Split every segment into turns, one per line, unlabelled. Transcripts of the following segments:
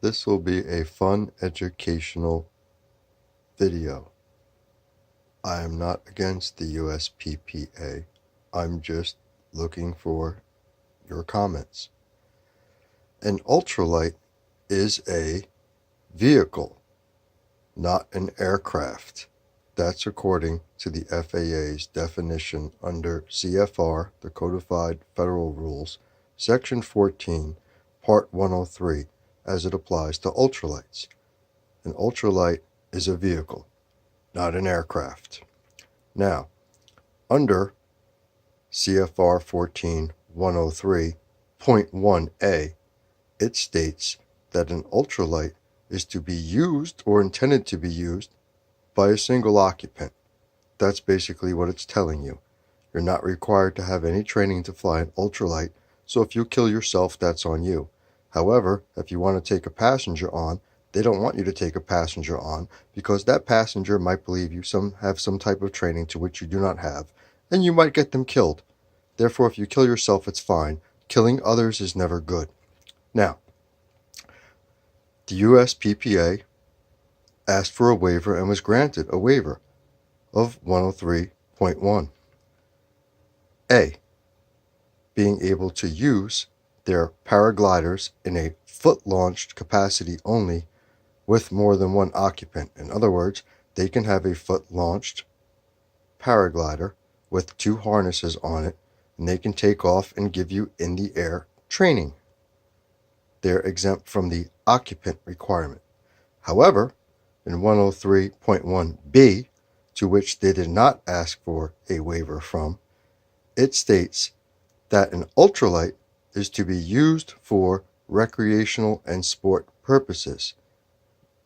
This will be a fun educational video. I am not against the USPPA. I'm just looking for your comments. An ultralight is a vehicle, not an aircraft. That's according to the FAA's definition under CFR, the Codified Federal Rules, Section 14, Part 103, as it applies to ultralights. An ultralight is a vehicle, not an aircraft. Now, under CFR 14.103.1a, it states that an ultralight is to be used or intended to be used by a single occupant. That's basically what it's telling you. You're not required to have any training to fly an ultralight, so if you kill yourself, that's on you. However, if you want to take a passenger on, they don't want you to take a passenger on because that passenger might believe you have some type of training to which you do not have, and you might get them killed. Therefore, if you kill yourself, it's fine. Killing others is never good. Now, the USPPA asked for a waiver and was granted a waiver of 103.1. A, being able to use their paragliders in a foot-launched capacity only with more than one occupant. In other words, they can have a foot-launched paraglider with 2 harnesses on it, and they can take off and give you in the air training. They're exempt from the occupant requirement. However, in 103.1b, to which they did not ask for a waiver from, it states that an ultralight is to be used for recreational and sport purposes,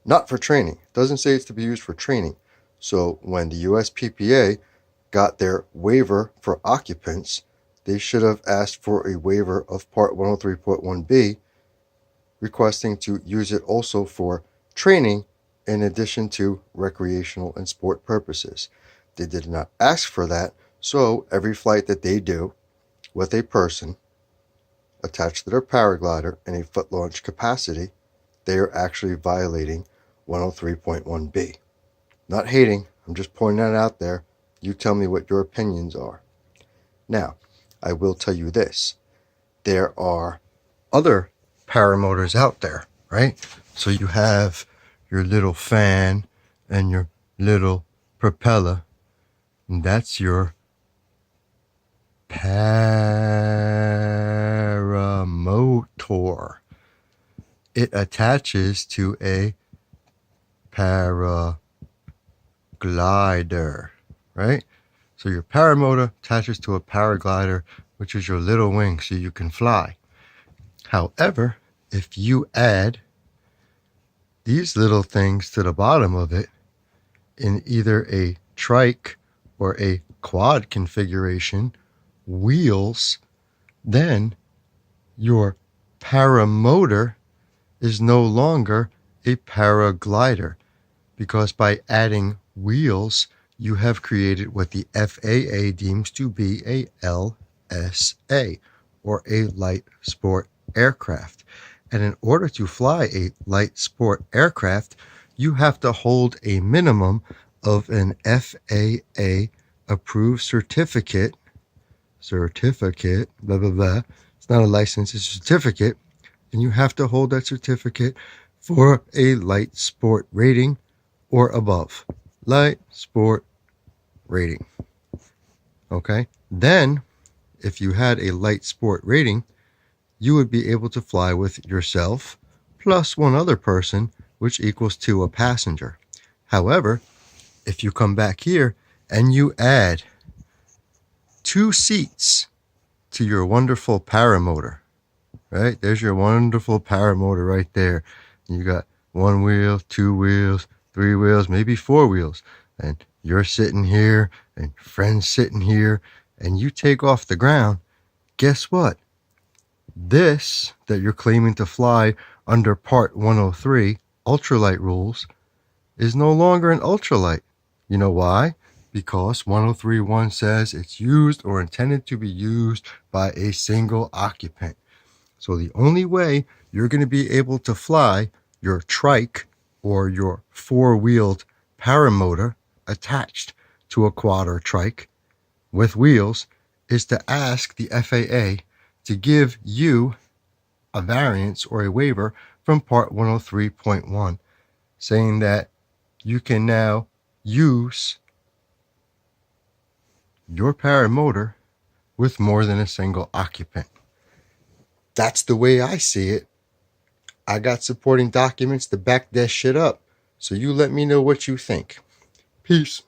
not for training. It doesn't say it's to be used for training. So when the USPPA got their waiver for occupants, they should have asked for a waiver of Part 103.1b, requesting to use it also for training in addition to recreational and sport purposes. They did not ask for that, so every flight that they do with a person attached to their paraglider in a foot-launch capacity, they are actually violating 103.1b. Not hating, I'm just pointing that out there. You tell me what your opinions are. Now, I will tell you this. There are other paramotors out there, right? So you have your little fan and your little propeller, and that's your paramotor. It attaches to a paraglider, right? So your paramotor attaches to a paraglider, which is your little wing, so you can fly. However, if you add these little things to the bottom of it in either a trike or a quad configuration, wheels, then your paramotor is no longer a paraglider, because by adding wheels, you have created what the FAA deems to be a LSA, or a light sport aircraft. And in order to fly a light sport aircraft, you have to hold a minimum of an FAA approved certificate, blah, blah, blah. It's not a license, it's a certificate. And you have to hold that certificate for a light sport rating or above. Light sport rating. Okay? Then, if you had a light sport rating, you would be able to fly with yourself plus one other person, which equals 2 a passenger. However, if you come back here and you add 2 seats to your wonderful paramotor, right? There's your wonderful paramotor right there. You got 1 wheel, 2 wheels, 3 wheels, maybe 4 wheels. And you're sitting here and your friend's sitting here, and you take off the ground. Guess what? This that you're claiming to fly under Part 103 ultralight rules is no longer an ultralight. You know why? Because 103.1 says it's used or intended to be used by a single occupant. So the only way you're going to be able to fly your trike or your four-wheeled paramotor attached to a quad or trike with wheels is to ask the FAA to give you a variance or a waiver from Part 103.1, saying that you can now use your paramotor with more than a single occupant. That's the way I see it. I got supporting documents to back that shit up. So you let me know what you think. Peace.